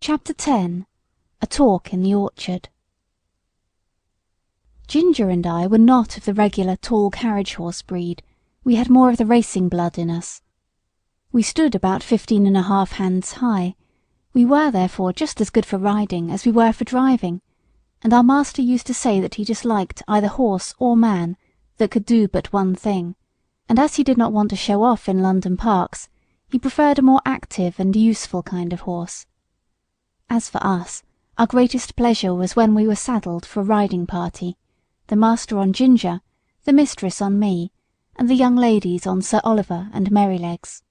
Chapter 10. A Talk in the Orchard. Ginger and I were not of the regular tall carriage horse breed. We had more of the racing blood in us. We stood about 15½ hands high. We were therefore just as good for riding as we were for driving, and our master used to say that he disliked either horse or man that could do but one thing, and as he did not want to show off in London parks, he preferred a more active and useful kind of horse. As for us, our greatest pleasure was when we were saddled for a riding party, the master on Ginger, the mistress on me, and the young ladies on Sir Oliver and Merrylegs.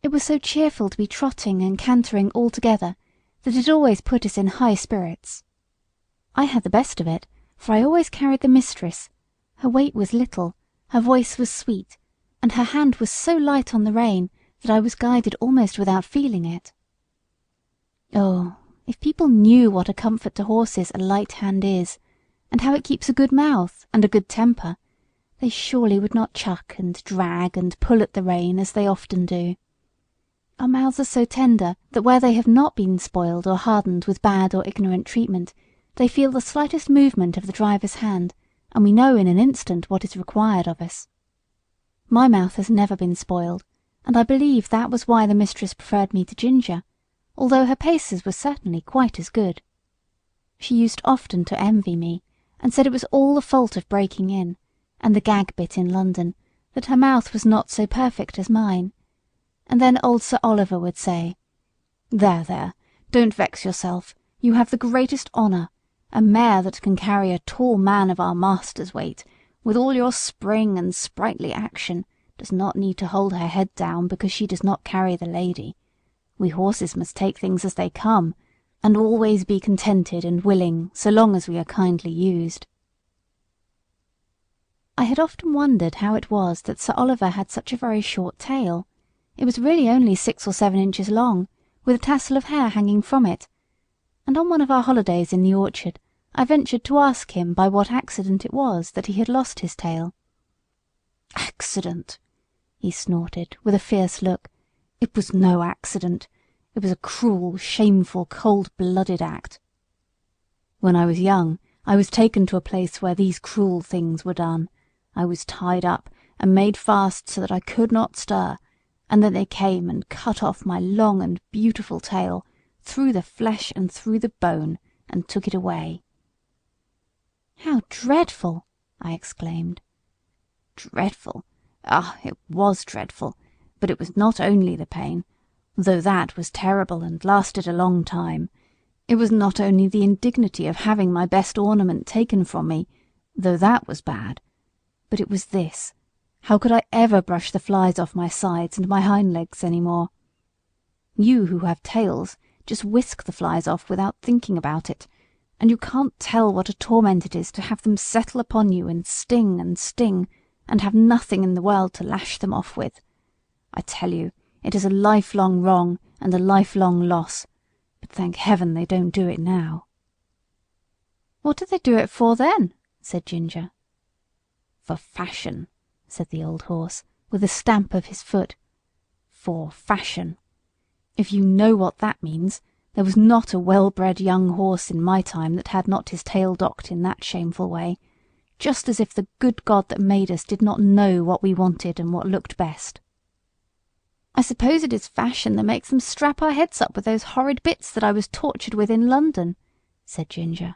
It was so cheerful to be trotting and cantering all together that it always put us in high spirits. I had the best of it, for I always carried the mistress. Her weight was little, her voice was sweet, and her hand was so light on the rein that I was guided almost without feeling it. Oh, if people knew what a comfort to horses a light hand is, and how it keeps a good mouth and a good temper, they surely would not chuck and drag and pull at the rein as they often do. Our mouths are so tender that where they have not been spoiled or hardened with bad or ignorant treatment, they feel the slightest movement of the driver's hand, and we know in an instant what is required of us. My mouth has never been spoiled, and I believe that was why the mistress preferred me to Ginger, although her paces were certainly quite as good. She used often to envy me, and said it was all the fault of breaking in, and the gag bit in London, that her mouth was not so perfect as mine. And then old Sir Oliver would say, "There, there, don't vex yourself, you have the greatest honour. A mare that can carry a tall man of our master's weight, with all your spring and sprightly action, does not need to hold her head down because she does not carry the lady. We horses must take things as they come, and always be contented and willing so long as we are kindly used." I had often wondered how it was that Sir Oliver had such a very short tail. It was really only 6 or 7 inches long, with a tassel of hair hanging from it, and on one of our holidays in the orchard I ventured to ask him by what accident it was that he had lost his tail. "Accident!" he snorted, with a fierce look. "It was no accident. It was a cruel, shameful, cold-blooded act. When I was young, I was taken to a place where these cruel things were done. I was tied up and made fast so that I could not stir, and then they came and cut off my long and beautiful tail, through the flesh and through the bone, and took it away." "How dreadful!" I exclaimed. "Dreadful? Ah, it was dreadful, but it was not only the pain, though that was terrible and lasted a long time. It was not only the indignity of having my best ornament taken from me, though that was bad, but it was this: how could I ever brush the flies off my sides and my hind legs any more? You who have tails just whisk the flies off without thinking about it, and you can't tell what a torment it is to have them settle upon you and sting, and have nothing in the world to lash them off with. I tell you, it is a lifelong wrong and a lifelong loss, but thank heaven they don't do it now." "What do they do it for then?" said Ginger. "For fashion," said the old horse, with a stamp of his foot. "For fashion. If you know what that means, there was not a well-bred young horse in my time that had not his tail docked in that shameful way, just as if the good God that made us did not know what we wanted and what looked best." "I suppose it is fashion that makes them strap our heads up with those horrid bits that I was tortured with in London," said Ginger.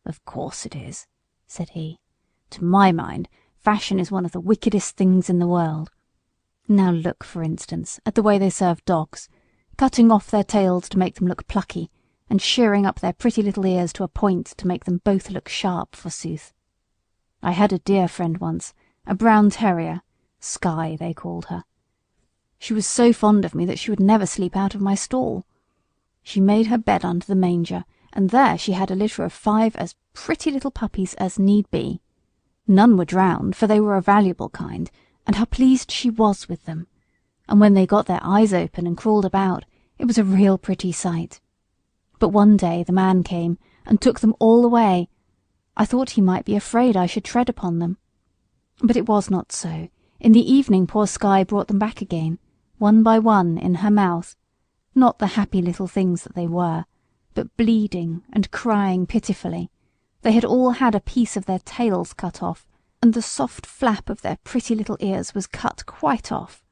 "Of course it is," said he. "To my mind, fashion is one of the wickedest things in the world. Now look, for instance, at the way they serve dogs, cutting off their tails to make them look plucky, and shearing up their pretty little ears to a point to make them both look sharp, forsooth. I had a dear friend once, a brown terrier, Skye they called her. She was so fond of me that she would never sleep out of my stall. She made her bed under the manger, and there she had a litter of 5 as pretty little puppies as need be. None were drowned, for they were a valuable kind, and how pleased she was with them. And when they got their eyes open and crawled about, it was a real pretty sight. But one day the man came and took them all away. I thought he might be afraid I should tread upon them. But it was not so. In the evening poor Skye brought them back again, one by one, in her mouth, not the happy little things that they were, but bleeding and crying pitifully. They had all had a piece of their tails cut off, and the soft flap of their pretty little ears was cut quite off.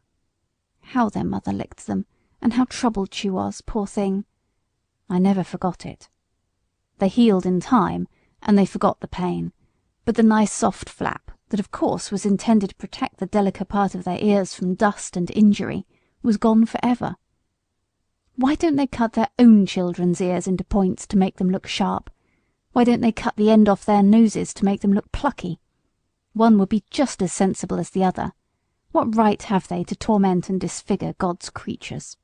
How their mother licked them, and how troubled she was, poor thing! I never forgot it. They healed in time, and they forgot the pain, but the nice soft flap, that of course was intended to protect the delicate part of their ears from dust and injury, was gone forever. Why don't they cut their own children's ears into points to make them look sharp? Why don't they cut the end off their noses to make them look plucky? One would be just as sensible as the other. What right have they to torment and disfigure God's creatures?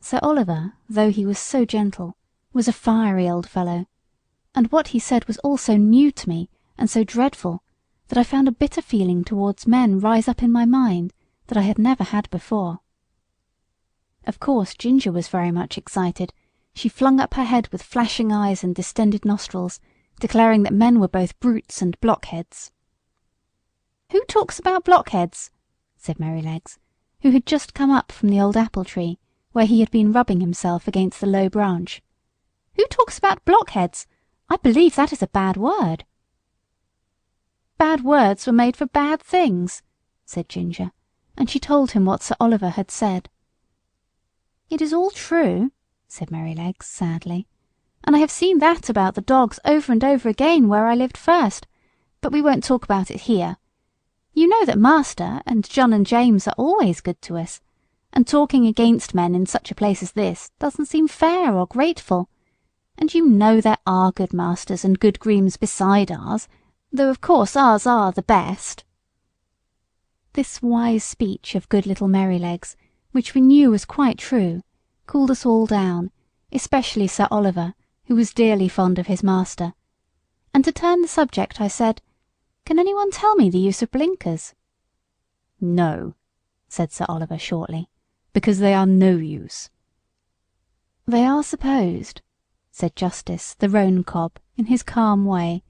Sir Oliver, though he was so gentle, was a fiery old fellow, and what he said was all so new to me and so dreadful that I found a bitter feeling towards men rise up in my mind that I had never had before. Of course Ginger was very much excited. She flung up her head with flashing eyes and distended nostrils, declaring that men were both brutes and blockheads. "Who talks about blockheads?" said Merrylegs, who had just come up from the old apple tree, where he had been rubbing himself against the low branch. "Who talks about blockheads? I believe that is a bad word." "Bad words were made for bad things," said Ginger, and she told him what Sir Oliver had said. "It is all true," said Merrylegs sadly, "and I have seen that about the dogs over and over again where I lived first, but we won't talk about it here. You know that Master and John and James are always good to us, and talking against men in such a place as this doesn't seem fair or grateful. And you know there are good masters and good grooms beside ours, though of course ours are the best." This wise speech of good little Merrylegs, which we knew was quite true, cooled us all down, especially Sir Oliver, who was dearly fond of his master. And to turn the subject, I said, "Can any one tell me the use of blinkers?" "No," said Sir Oliver shortly, "because they are no use." "They are supposed," said Justice, the roan cob, in his calm way,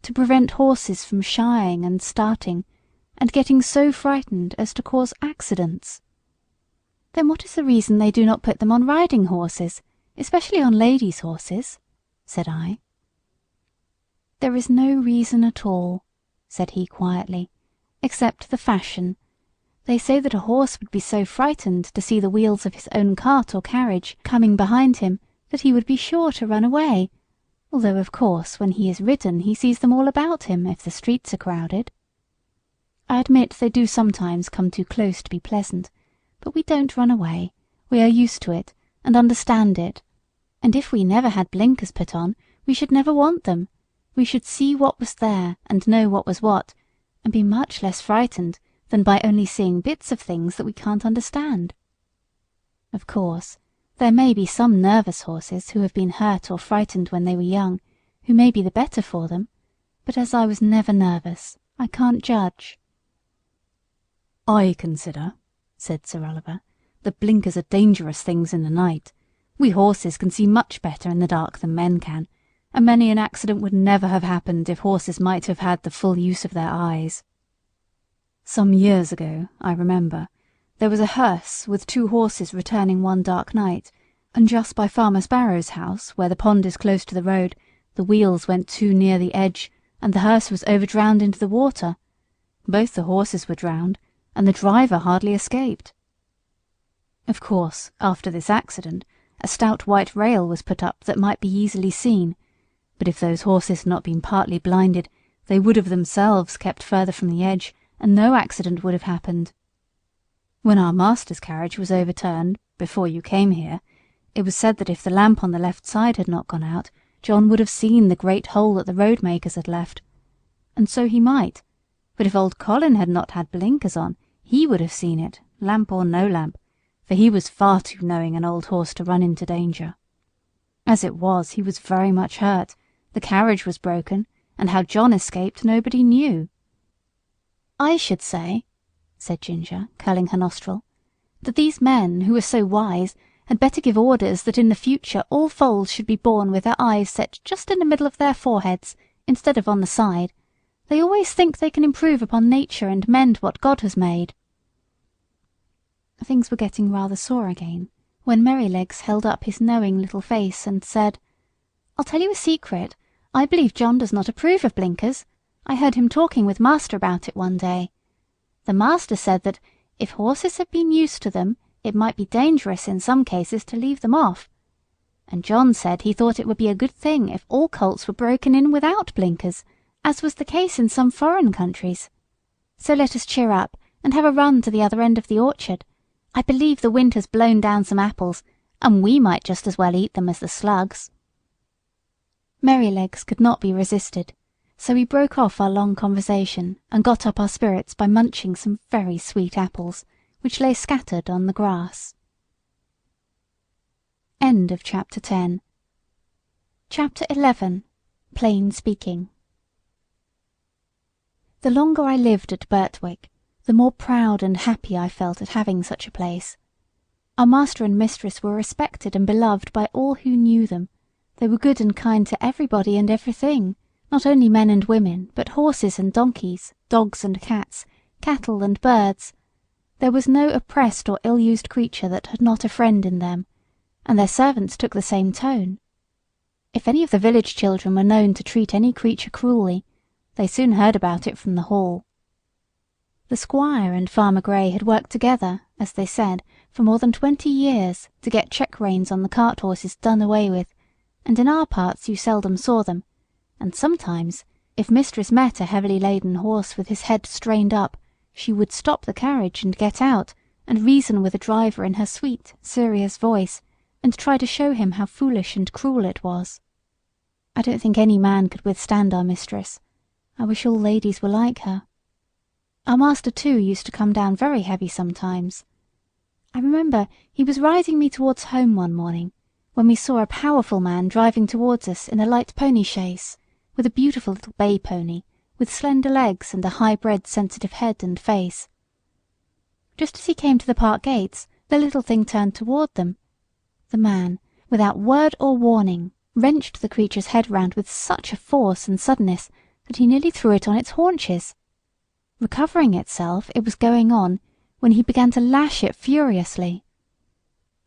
"to prevent horses from shying and starting, and getting so frightened as to cause accidents." "Then what is the reason they do not put them on riding horses, especially on ladies' horses?" said I. "There is no reason at all," said he quietly, "except the fashion. They say that a horse would be so frightened to see the wheels of his own cart or carriage coming behind him that he would be sure to run away, although of course when he is ridden he sees them all about him if the streets are crowded. I admit they do sometimes come too close to be pleasant, but we don't run away. We are used to it, and understand it, and if we never had blinkers put on we should never want them. We should see what was there and know what was what, and be much less frightened than by only seeing bits of things that we can't understand. Of course, there may be some nervous horses who have been hurt or frightened when they were young, who may be the better for them, but as I was never nervous, I can't judge." "I consider," said Sir Oliver, "that blinkers are dangerous things in the night. We horses can see much better in the dark than men can, and many an accident would never have happened if horses might have had the full use of their eyes. Some years ago, I remember, there was a hearse with 2 horses returning one dark night, and just by Farmer Sparrow's house, where the pond is close to the road, the wheels went too near the edge, and the hearse was overdrowned into the water. Both the horses were drowned, and the driver hardly escaped. Of course, after this accident, a stout white rail was put up that might be easily seen, but if those horses had not been partly blinded, they would have themselves kept further from the edge, and no accident would have happened. When our master's carriage was overturned, before you came here, it was said that if the lamp on the left side had not gone out, John would have seen the great hole that the road-makers had left. And so he might, but if old Colin had not had blinkers on, he would have seen it, lamp or no lamp, for he was far too knowing an old horse to run into danger. As it was, he was very much hurt, the carriage was broken, and how John escaped nobody knew." "I should say," said Ginger, curling her nostril, "that these men, who are so wise, had better give orders that in the future all foals should be born with their eyes set just in the middle of their foreheads, instead of on the side. They always think they can improve upon nature and mend what God has made." Things were getting rather sore again, when Merrylegs held up his knowing little face and said, "I'll tell you a secret. I believe John does not approve of blinkers. I heard him talking with master about it one day. The master said that, if horses had been used to them, it might be dangerous in some cases to leave them off. And John said he thought it would be a good thing if all colts were broken in without blinkers, as was the case in some foreign countries. So let us cheer up, and have a run to the other end of the orchard. I believe the wind has blown down some apples, and we might just as well eat them as the slugs." Merrylegs could not be resisted, so we broke off our long conversation and got up our spirits by munching some very sweet apples, which lay scattered on the grass. Chapter 11. Plain Speaking. The longer I lived at Birtwick, the more proud and happy I felt at having such a place. Our master and mistress were respected and beloved by all who knew them. They were good and kind to everybody and everything, not only men and women, but horses and donkeys, dogs and cats, cattle and birds. There was no oppressed or ill-used creature that had not a friend in them, and their servants took the same tone. If any of the village children were known to treat any creature cruelly, they soon heard about it from the hall. The squire and Farmer Grey had worked together, as they said, for more than 20 years to get check-reins on the cart horses done away with, and in our parts you seldom saw them, and sometimes, if mistress met a heavily laden horse with his head strained up, she would stop the carriage and get out, and reason with the driver in her sweet, serious voice, and try to show him how foolish and cruel it was. I don't think any man could withstand our mistress. I wish all ladies were like her. Our master, too, used to come down very heavy sometimes. I remember he was riding me towards home one morning, when we saw a powerful man driving towards us in a light pony chaise, with a beautiful little bay pony, with slender legs and a high-bred sensitive head and face. Just as he came to the park gates, the little thing turned toward them. The man, without word or warning, wrenched the creature's head round with such a force and suddenness that he nearly threw it on its haunches. Recovering itself, it was going on, when he began to lash it furiously.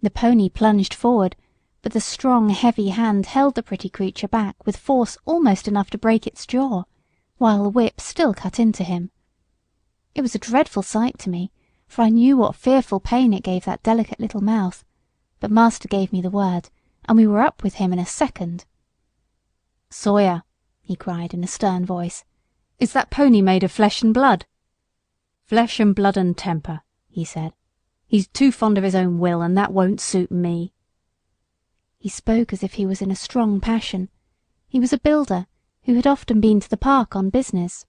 The pony plunged forward, but the strong, heavy hand held the pretty creature back with force almost enough to break its jaw, while the whip still cut into him. It was a dreadful sight to me, for I knew what fearful pain it gave that delicate little mouth, but master gave me the word, and we were up with him in a second. "Sawyer," he cried in a stern voice, "is that pony made of flesh and blood?" "Flesh and blood and temper," he said. "He's too fond of his own will, and that won't suit me." He spoke as if he was in a strong passion. He was a builder, who had often been to the park on business.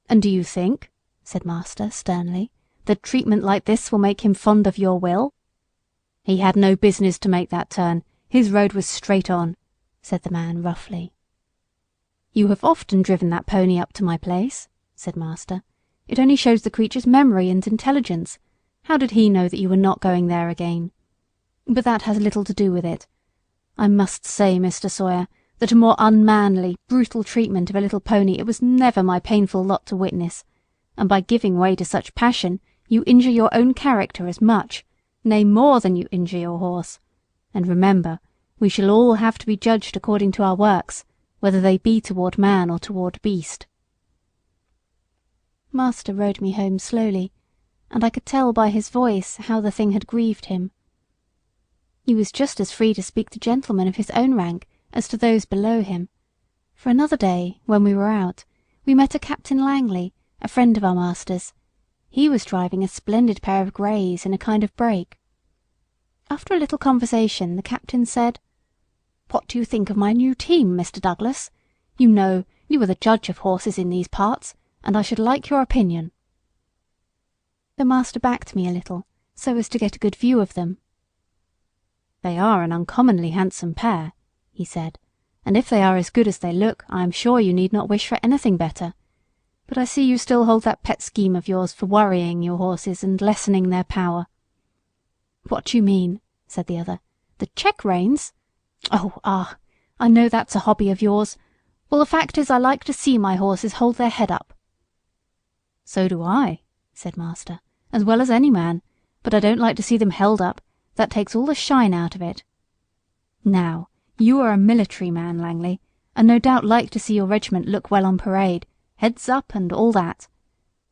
"And do you think," said master sternly, "that treatment like this will make him fond of your will?" "He had no business to make that turn. His road was straight on," said the man roughly. "You have often driven that pony up to my place," said master. "It only shows the creature's memory and intelligence. How did he know that you were not going there again? But that has little to do with it. I must say, Mr. Sawyer, that a more unmanly, brutal treatment of a little pony it was never my painful lot to witness, and by giving way to such passion you injure your own character as much, nay more than you injure your horse. And remember, we shall all have to be judged according to our works, whether they be toward man or toward beast." Master rode me home slowly, and I could tell by his voice how the thing had grieved him. He was just as free to speak to gentlemen of his own rank as to those below him, for another day, when we were out, we met a Captain Langley, a friend of our master's. He was driving a splendid pair of greys in a kind of break. After a little conversation, the captain said, "What do you think of my new team, Mr. Douglas? You know, you are the judge of horses in these parts, and I should like your opinion." The master backed me a little, so as to get a good view of them. "They are an uncommonly handsome pair," he said, "and if they are as good as they look, I am sure you need not wish for anything better. But I see you still hold that pet scheme of yours for worrying your horses and lessening their power." "What do you mean?" said the other. "The check-reins? I know that's a hobby of yours. Well, the fact is I like to see my horses hold their head up." "So do I," said master, "as well as any man. but I don't like to see them held up. That takes all the shine out of it. Now, you are a military man, Langley, and no doubt like to see your regiment look well on parade, heads up and all that.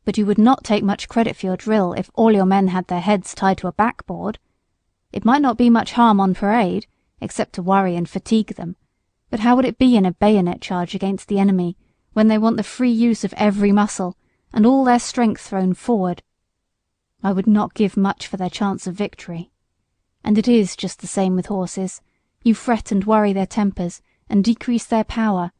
But you would not take much credit for your drill if all your men had their heads tied to a backboard. It might not be much harm on parade, except to worry and fatigue them, but how would it be in a bayonet charge against the enemy, when they want the free use of every muscle, and all their strength thrown forward? I would not give much for their chance of victory. And it is just the same with horses. You fret and worry their tempers, and decrease their power.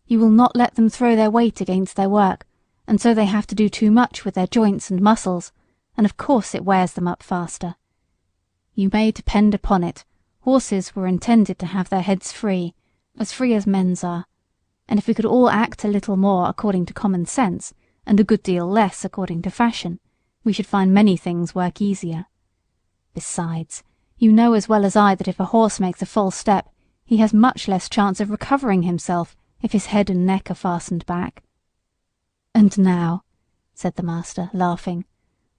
You will not let them throw their weight against their work, and so they have to do too much with their joints and muscles, and of course it wears them up faster. You may depend upon it, horses were intended to have their heads free as men's are, and if we could all act a little more according to common sense, and a good deal less according to fashion, we should find many things work easier. Besides, you know as well as I that if a horse makes a false step, he has much less chance of recovering himself if his head and neck are fastened back. And now, said the master, laughing,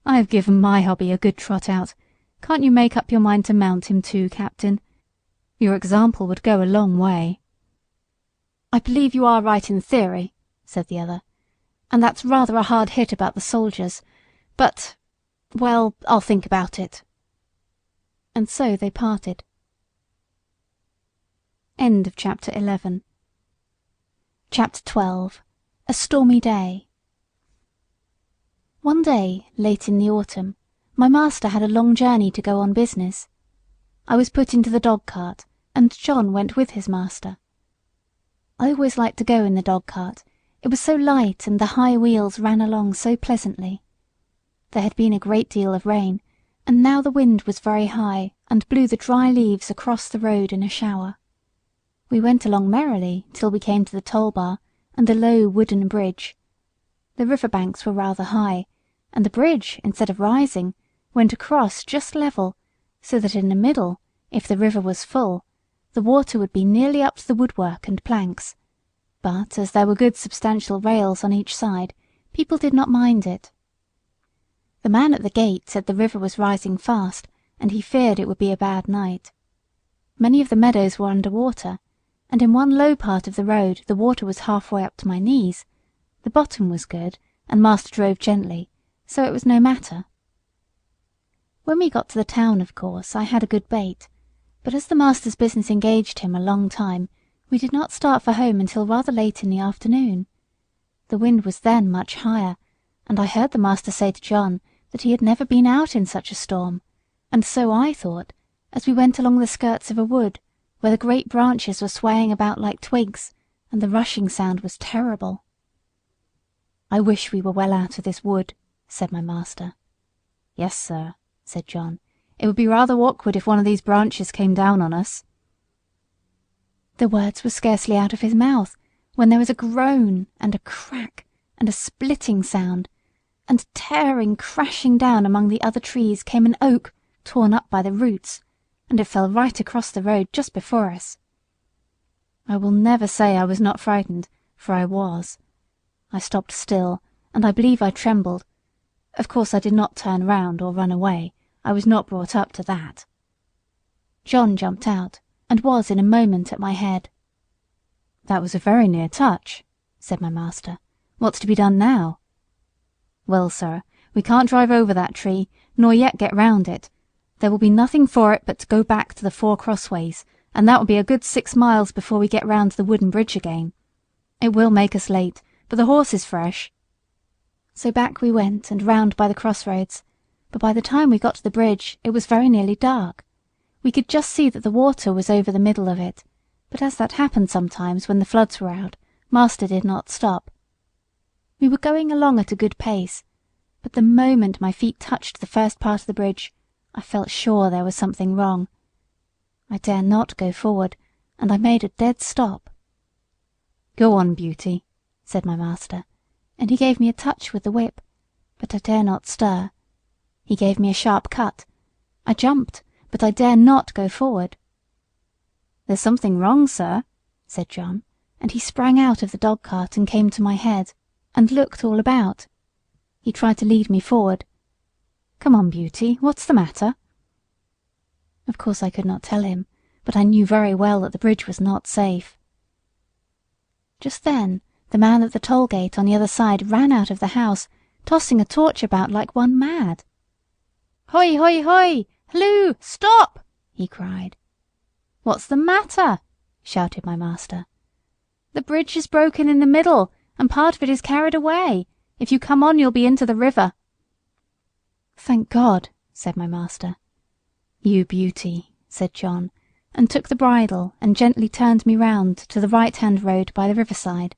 I have given my hobby a good trot out. Can't you make up your mind to mount him too, Captain? Your example would go a long way. I believe you are right in theory, said the other, and that's rather a hard hit about the soldiers, but, well, I'll think about it. And so they parted. End of chapter 11. Chapter 12. A Stormy Day. One day, late in the autumn, my master had a long journey to go on business. I was put into the dog-cart, and John went with his master. I always liked to go in the dog-cart. It was so light, and the high wheels ran along so pleasantly. There had been a great deal of rain, and now the wind was very high and blew the dry leaves across the road in a shower. We went along merrily till we came to the toll-bar and a low wooden bridge. The river banks were rather high, and the bridge, instead of rising, went across just level, so that in the middle, if the river was full, the water would be nearly up to the woodwork and planks, but as there were good substantial rails on each side, people did not mind it. The man at the gate said the river was rising fast, and he feared it would be a bad night. Many of the meadows were under water, and in one low part of the road the water was halfway up to my knees. The bottom was good, and master drove gently, so it was no matter. When we got to the town, of course, I had a good bait, but as the master's business engaged him a long time, we did not start for home until rather late in the afternoon. The wind was then much higher, and I heard the master say to John that he had never been out in such a storm, and so I thought, as we went along the skirts of a wood, where the great branches were swaying about like twigs, and the rushing sound was terrible. I wish we were well out of this wood, said my master. Yes, sir, said John. It would be rather awkward if one of these branches came down on us. The words were scarcely out of his mouth when there was a groan and a crack and a splitting sound, and tearing, crashing down among the other trees came an oak torn up by the roots, and it fell right across the road just before us. I will never say I was not frightened, for I was. I stopped still, and I believe I trembled. Of course I did not turn round or run away. I was not brought up to that. John jumped out, and was in a moment at my head. That was a very near touch, said my master. What's to be done now? Well, sir, we can't drive over that tree, nor yet get round it. There will be nothing for it but to go back to the 4 crossways, and that will be a good 6 miles before we get round to the wooden bridge again. It will make us late, but the horse is fresh. So back we went and round by the crossroads, but by the time we got to the bridge it was very nearly dark. We could just see that the water was over the middle of it, but as that happened sometimes when the floods were out, master did not stop. We were going along at a good pace, but the moment my feet touched the first part of the bridge, I felt sure there was something wrong. I dare not go forward, and I made a dead stop. Go on, Beauty, said my master, and he gave me a touch with the whip, but I dare not stir. He gave me a sharp cut. I jumped, but I dare not go forward. There's something wrong, sir, said John, and he sprang out of the dog-cart and came to my head, and looked all about. He tried to lead me forward. Come on, Beauty, what's the matter?" Of course I could not tell him, but I knew very well that the bridge was not safe. Just then the man at the toll gate on the other side ran out of the house, tossing a torch about like one mad. "Hoi, hoi, hoi! Halloo! Stop!" he cried. "What's the matter?" shouted my master. "The bridge is broken in the middle, and part of it is carried away. If you come on, you'll be into the river." "Thank God," said my master. "You beauty," said John, and took the bridle and gently turned me round to the right-hand road by the riverside.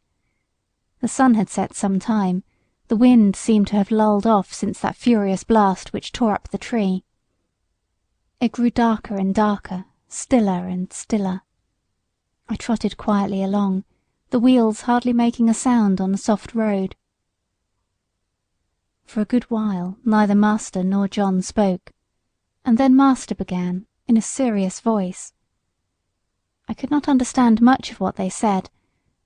The sun had set some time, the wind seemed to have lulled off since that furious blast which tore up the tree. It grew darker and darker, stiller and stiller. I trotted quietly along, the wheels hardly making a sound on the soft road. For a good while neither master nor John spoke, and then master began in a serious voice. I could not understand much of what they said,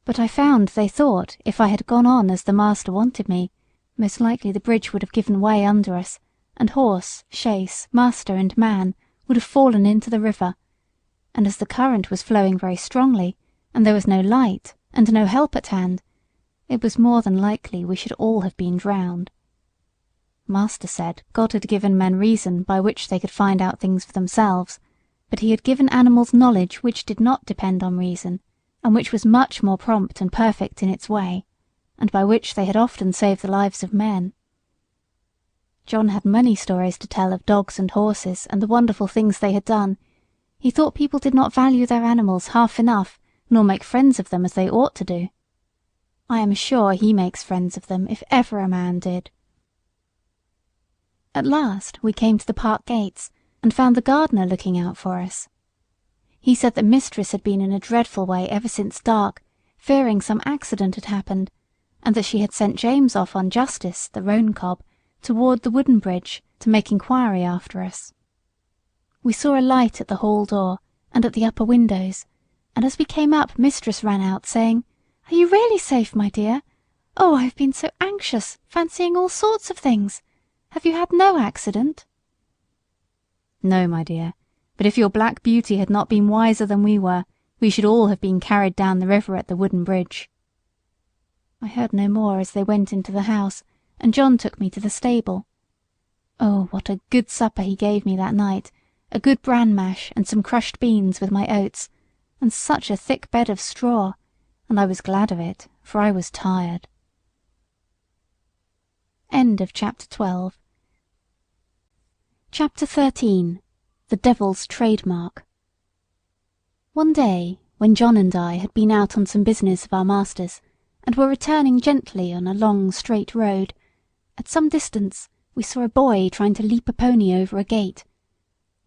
but I found they thought if I had gone on as the master wanted me, most likely the bridge would have given way under us, and horse, chaise, master, and man would have fallen into the river, and as the current was flowing very strongly, and there was no light and no help at hand, it was more than likely we should all have been drowned. Master said God had given men reason by which they could find out things for themselves, but he had given animals knowledge which did not depend on reason, and which was much more prompt and perfect in its way, and by which they had often saved the lives of men. John had many stories to tell of dogs and horses and the wonderful things they had done. He thought people did not value their animals half enough, nor make friends of them as they ought to do. I am sure he makes friends of them if ever a man did. At last we came to the park gates and found the gardener looking out for us. He said that mistress had been in a dreadful way ever since dark, fearing some accident had happened, and that she had sent James off on Justice, the roan cob, toward the wooden bridge to make inquiry after us. We saw a light at the hall door and at the upper windows, and as we came up mistress ran out saying, "Are you really safe, my dear? Oh, I have been so anxious, fancying all sorts of things. Have you had no accident?" "No, my dear, but if your black beauty had not been wiser than we were, we should all have been carried down the river at the wooden bridge." I heard no more as they went into the house, and John took me to the stable. Oh, what a good supper he gave me that night, a good bran mash and some crushed beans with my oats, and such a thick bed of straw, and I was glad of it, for I was tired. End of Chapter 12. Chapter 13. The Devil's Trademark. One day, when John and I had been out on some business of our master's, and were returning gently on a long straight road, at some distance we saw a boy trying to leap a pony over a gate.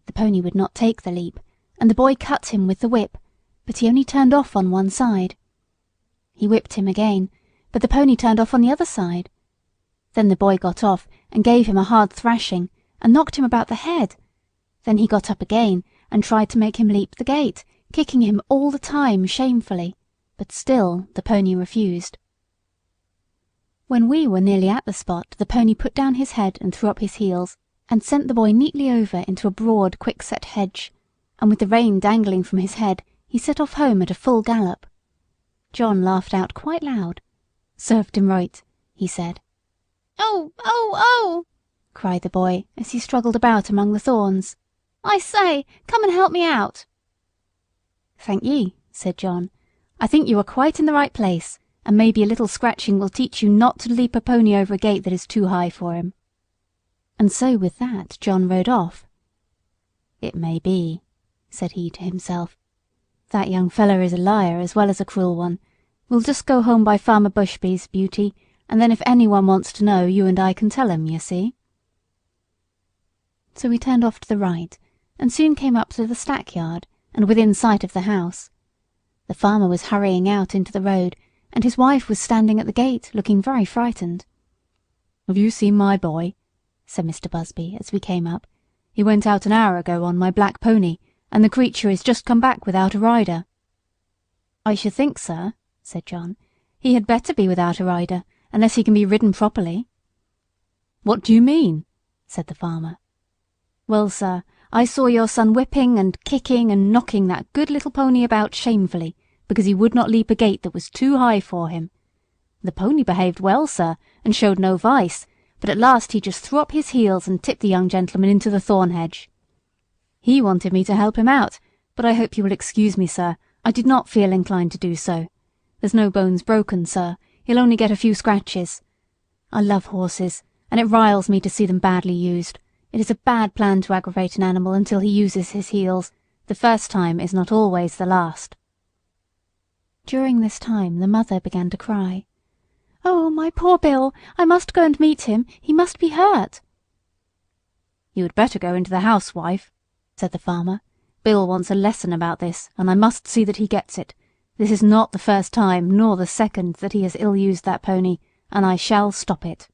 The pony would not take the leap, and the boy cut him with the whip, but he only turned off on one side. He whipped him again, but the pony turned off on the other side. Then the boy got off and gave him a hard thrashing, and knocked him about the head. Then he got up again and tried to make him leap the gate, kicking him all the time shamefully, but still the pony refused. When we were nearly at the spot, the pony put down his head and threw up his heels, and sent the boy neatly over into a broad quickset hedge, and with the rein dangling from his head he set off home at a full gallop. John laughed out quite loud. "Served him right," he said. "Oh, oh, oh!" cried the boy as he struggled about among the thorns. "I say, come and help me out." "Thank ye," said John. "I think you are quite in the right place, and maybe a little scratching will teach you not to leap a pony over a gate that is too high for him." And so with that John rode off. "It may be," said he to himself. "That young feller is a liar as well as a cruel one. We'll just go home by Farmer Bushby's, Beauty, and then if anyone wants to know, you and I can tell him, you see." So we turned off to the right, and soon came up to the stackyard, and within sight of the house. The farmer was hurrying out into the road, and his wife was standing at the gate, looking very frightened. "Have you seen my boy?" said Mr. Busby, as we came up. "He went out an hour ago on my black pony, and the creature is just come back without a rider." "I should think, sir," said John, "he had better be without a rider, unless he can be ridden properly." "What do you mean?" said the farmer. "Well, sir, I saw your son whipping and kicking and knocking that good little pony about shamefully, because he would not leap a gate that was too high for him. The pony behaved well, sir, and showed no vice, but at last he just threw up his heels and tipped the young gentleman into the thorn hedge. He wanted me to help him out, but I hope you will excuse me, sir, I did not feel inclined to do so. There's no bones broken, sir, he'll only get a few scratches. I love horses, and it riles me to see them badly used. It is a bad plan to aggravate an animal until he uses his heels. The first time is not always the last." During this time the mother began to cry. "Oh, my poor Bill! I must go and meet him. He must be hurt." "You had better go into the house, wife," said the farmer. "Bill wants a lesson about this, and I must see that he gets it. This is not the first time, nor the second, that he has ill-used that pony, and I shall stop it.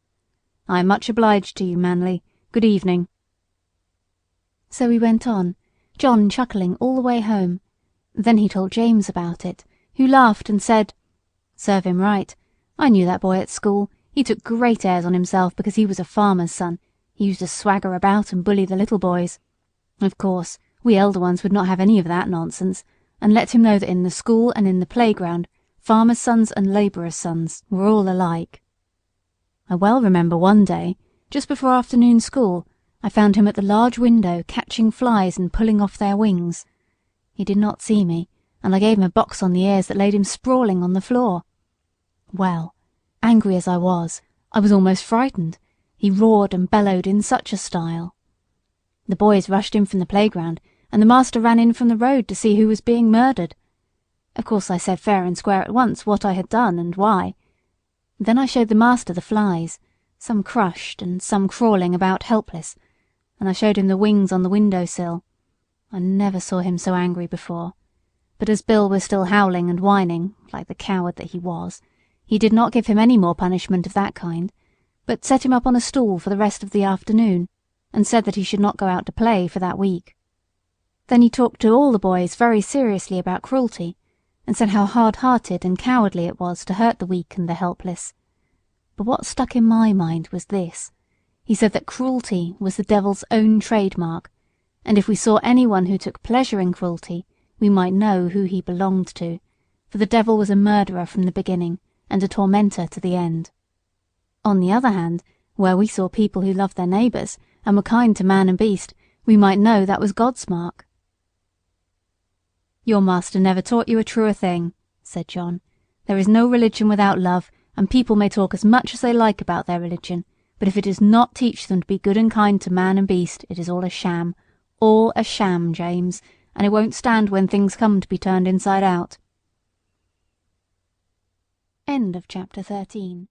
I am much obliged to you, Manly. Good evening." So he went on, John chuckling all the way home. Then he told James about it, who laughed and said, "Serve him right. I knew that boy at school. He took great airs on himself because he was a farmer's son. He used to swagger about and bully the little boys. Of course, we elder ones would not have any of that nonsense, and let him know that in the school and in the playground, farmers' sons and labourers' sons were all alike. I well remember one day, just before afternoon school, I found him at the large window catching flies and pulling off their wings. He did not see me, and I gave him a box on the ears that laid him sprawling on the floor. Well, angry as I was almost frightened. He roared and bellowed in such a style. The boys rushed in from the playground, and the master ran in from the road to see who was being murdered. Of course I said fair and square at once what I had done and why. Then I showed the master the flies, some crushed and some crawling about helpless, and I showed him the wings on the window-sill. I never saw him so angry before. But as Bill was still howling and whining, like the coward that he was, he did not give him any more punishment of that kind, but set him up on a stool for the rest of the afternoon, and said that he should not go out to play for that week. Then he talked to all the boys very seriously about cruelty, and said how hard-hearted and cowardly it was to hurt the weak and the helpless. But what stuck in my mind was this. He said that cruelty was the devil's own trademark, and if we saw anyone who took pleasure in cruelty, we might know who he belonged to, for the devil was a murderer from the beginning, and a tormentor to the end. On the other hand, where we saw people who loved their neighbours, and were kind to man and beast, we might know that was God's mark. "Your master never taught you a truer thing," said John. "There is no religion without love, and people may talk as much as they like about their religion, but if it does not teach them to be good and kind to man and beast, it is all a sham. All a sham, James, and it won't stand when things come to be turned inside out." End of chapter 13.